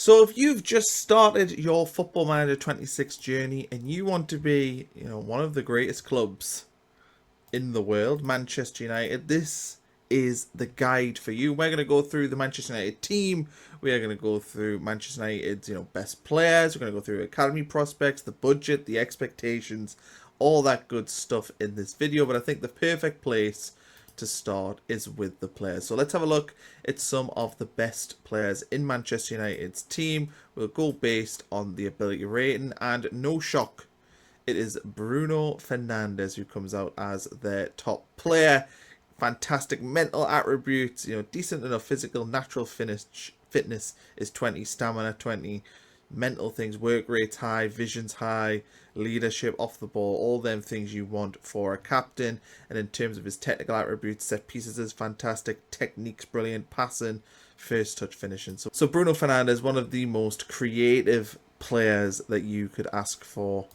So if you've just started your Football Manager 26 journey and you want to be, one of the greatest clubs in the world, Manchester United, this is the guide for you. We're going to go through the Manchester United team. We are going to go through Manchester United's, best players. We're going to go through academy prospects, the budget, the expectations, all that good stuff in this video. But I think the perfect place to start is with the players. So let's have a look at some of the best players in Manchester United's team. We'll go based on the ability rating, and no shock, it is Bruno Fernandes who comes out as their top player. Fantastic mental attributes, decent enough physical, natural fitness is 20, stamina 20, mental things, work rate's high, vision's high, leadership off the ball, all them things you want for a captain. And in terms of his technical attributes, set pieces is fantastic, technique's brilliant, passing, first touch finishing. So Bruno Fernandes, one of the most creative players that you could ask for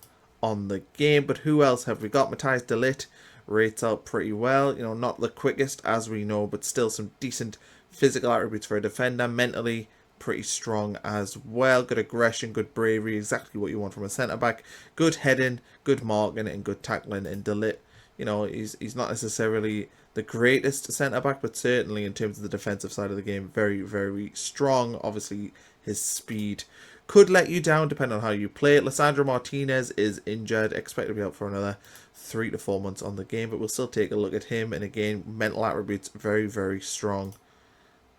on the game. But who else have we got? Matthijs de Ligt rates out pretty well, not the quickest as we know, but still some decent physical attributes for a defender. Mentally pretty strong as well, good aggression, good bravery, exactly what you want from a centre back. Good heading, good marking, and good tackling. And de Ligt, he's not necessarily the greatest centre back, but certainly in terms of the defensive side of the game, very, very strong. Obviously his speed could let you down depending on how you play it. Lisandro Martinez is injured, expected to be out for another 3 to 4 months on the game, but we'll still take a look at him. And again, mental attributes very, very strong.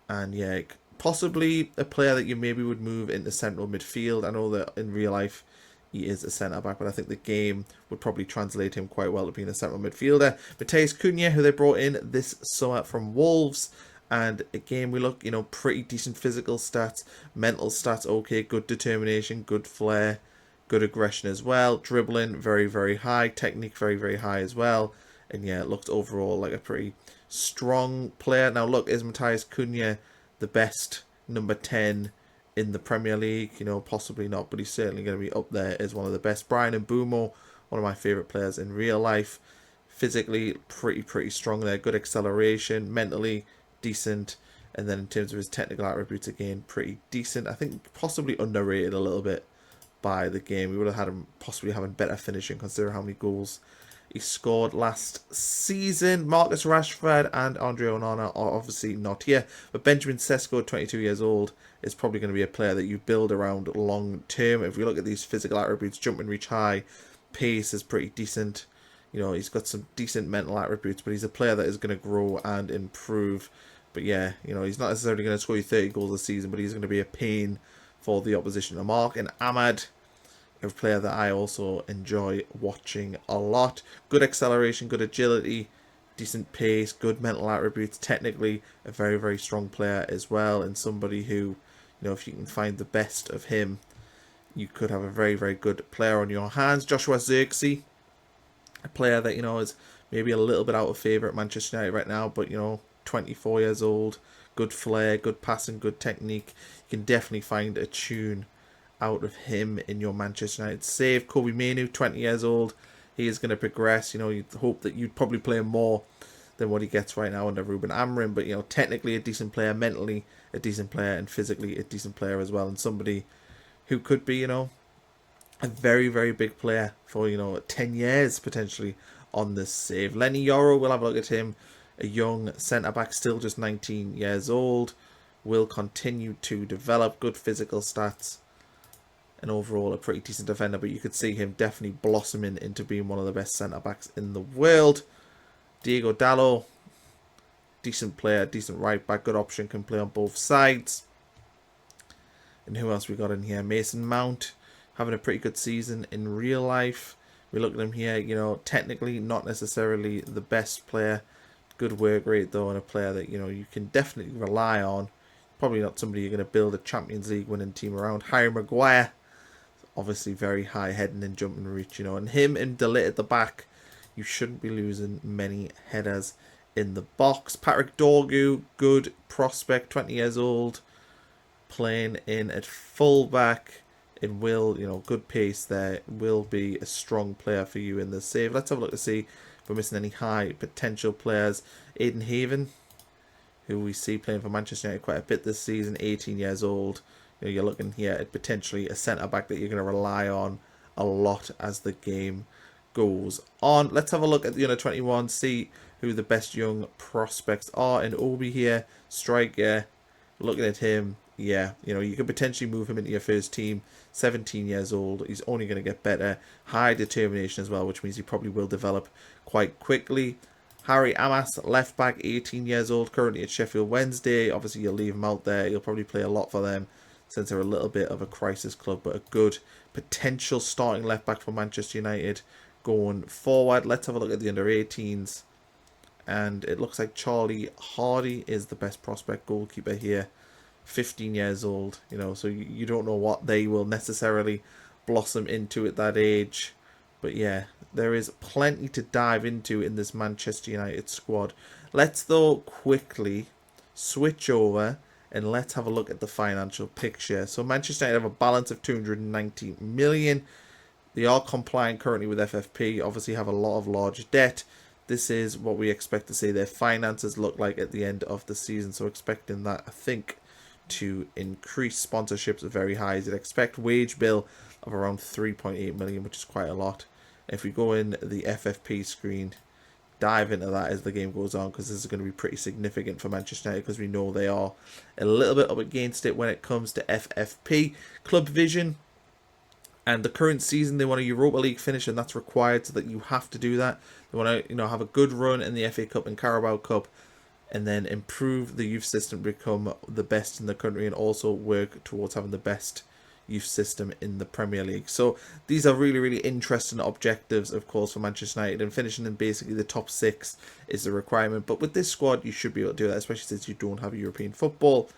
And yeah, possibly a player that you maybe would move into central midfield. I know that in real life he is a centre back, but I think the game would probably translate him quite well to being a central midfielder. Matheus Cunha, who they brought in this summer from Wolves. And again, we look, pretty decent physical stats, mental stats, okay, good determination, good flair, good aggression as well. Dribbling, very, very high. Technique, very, very high as well. And yeah, it looks overall like a pretty strong player. Now, look, is Matheus Cunha the best number 10 in the Premier League? Possibly not, but he's certainly going to be up there as one of the best. Bryan Mbeumo, one of my favourite players in real life. Physically, pretty strong there. Good acceleration. Mentally, decent. And then in terms of his technical attributes, again, pretty decent. I think possibly underrated a little bit by the game. We would have had him possibly having better finishing considering how many goals he scored last season. Marcus Rashford and Andre Onana are obviously not here, but Benjamin Sesko, 22 years old, is probably going to be a player that you build around long term. If we look at these physical attributes, jump and reach high, pace is pretty decent. He's got some decent mental attributes, but he's a player that is going to grow and improve. But yeah, he's not necessarily going to score you 30 goals a season, but he's going to be a pain for the opposition to mark. And Ahmad, a player that I also enjoy watching a lot. Good acceleration, good agility, decent pace, good mental attributes. Technically, a very, very strong player as well. And somebody who, if you can find the best of him, you could have a very, very good player on your hands. Joshua Zirkzee, a player that, is maybe a little bit out of favour at Manchester United right now, but, 24 years old, good flair, good passing, good technique. You can definitely find a tune out of him in your Manchester United save. Kobbie Mainoo, 20 years old. He is going to progress. You'd hope that you'd probably play him more than what he gets right now under Ruben Amorim. But, technically a decent player, mentally a decent player, and physically a decent player as well. And somebody who could be, a very, very big player for, 10 years potentially on this save. Lenny Yoro, we'll have a look at him. A young centre-back, still just 19 years old. Will continue to develop, good physical stats. And overall a pretty decent defender, but you could see him definitely blossoming into being one of the best centre-backs in the world. Diego Dalot, decent player, decent right-back, good option, can play on both sides. And who else we got in here? Mason Mount, having a pretty good season in real life. We look at him here, technically not necessarily the best player. Good work rate though, and a player that, you can definitely rely on. Probably not somebody you're going to build a Champions League winning team around. Harry Maguire, obviously very high heading and jumping reach, and him and de Ligt at the back, you shouldn't be losing many headers in the box. Patrick Dorgu, good prospect, 20 years old, playing in at fullback. It will, good pace there, will be a strong player for you in the save. Let's have a look to see if we're missing any high potential players. Aiden Haven, who we see playing for Manchester United quite a bit this season, 18 years old. you're looking here at potentially a centre-back that you're going to rely on a lot as the game goes on. Let's have a look at the under-21, see who the best young prospects are. And Obi here, striker, looking at him, yeah, you could potentially move him into your first team. 17 years old, he's only going to get better. High determination as well, which means he probably will develop quite quickly. Harry Amas, left back, 18 years old, currently at Sheffield Wednesday. Obviously, you'll leave him out there. He'll probably play a lot for them since they're a little bit of a crisis club, but a good potential starting left back for Manchester United going forward. Let's have a look at the under-18s. And it looks like Charlie Hardy is the best prospect goalkeeper here. 15 years old, so you don't know what they will necessarily blossom into at that age. But yeah, there is plenty to dive into in this Manchester United squad. Let's, though, quickly switch over and let's have a look at the financial picture. So Manchester United have a balance of 290 million. They are compliant currently with FFP, obviously have a lot of large debt. This is what we expect to see their finances look like at the end of the season. So expecting that, I think, to increase. Sponsorships are very high as you'd expect. Wage bill of around 3.8 million, which is quite a lot. If we go in the FFP screen, dive into that as the game goes on, because this is going to be pretty significant for Manchester United, because we know they are a little bit up against it when it comes to FFP. Club Vision, and the current season they want a Europa League finish, and that's required, so that you have to do that. They want to have a good run in the FA Cup and Carabao Cup, and then improve the youth system, become the best in the country, and also work towards having the best youth system in the Premier League. So these are really, really interesting objectives, of course, for Manchester United, and finishing in basically the top 6 is the requirement. But with this squad, you should be able to do that, especially since you don't have European football.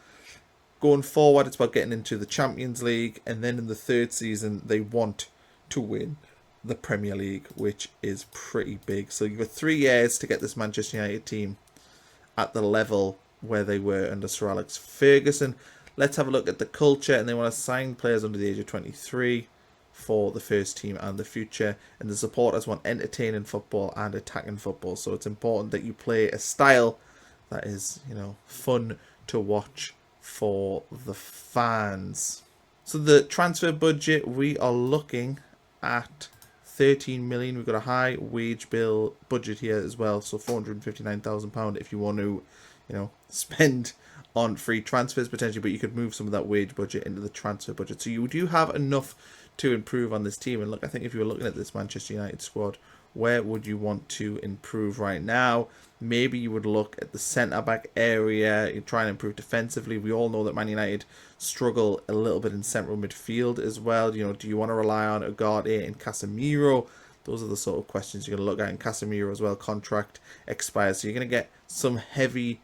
Going forward, it's about getting into the Champions League, and then in the third season, they want to win the Premier League, which is pretty big. So you've got 3 years to get this Manchester United team at the level where they were under Sir Alex Ferguson. Let's have a look at the culture, and they want to sign players under the age of 23 for the first team and the future, and the supporters want entertaining football and attacking football. So it's important that you play a style that is, fun to watch for the fans. So the transfer budget, we are looking at 13 million. We've got a high wage bill budget here as well, so £459,000 if you want to spend on free transfers potentially, but you could move some of that wage budget into the transfer budget. So you do have enough to improve on this team. And look, I think if you were looking at this Manchester United squad, where would you want to improve right now? Maybe you would look at the centre-back area. You try and improve defensively. We all know that Man United struggle a little bit in central midfield as well. Do you want to rely on Ugarte and Casemiro? Those are the sort of questions you're going to look at. And Casemiro as well, contract expires. So you're going to get some heavy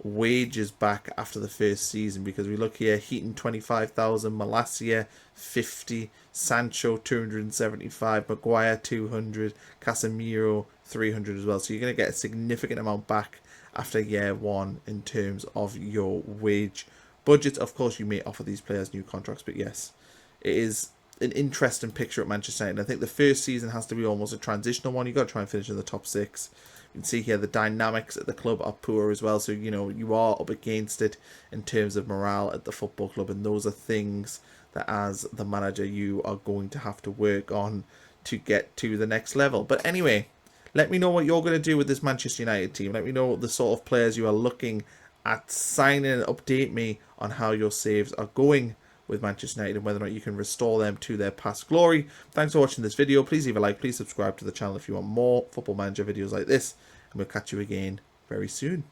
wages back after the first season, because we look here, Heaton 25,000, Malacia 50, Sancho 275, Maguire 200, Casemiro 300 as well. So you're going to get a significant amount back after year 1 in terms of your wage budget. Of course, you may offer these players new contracts, but yes, it is an interesting picture at Manchester United. I think the first season has to be almost a transitional one. You've got to try and finish in the top 6. You can see here the dynamics at the club are poor as well. So, you are up against it in terms of morale at the football club. And those are things that as the manager, you are going to have to work on to get to the next level. But anyway, let me know what you're going to do with this Manchester United team. Let me know the sort of players you are looking at signing, and update me on how your saves are going with Manchester United and whether or not you can restore them to their past glory. Thanks for watching this video. Please leave a like. Please subscribe to the channel if you want more Football Manager videos like this. And we'll catch you again very soon.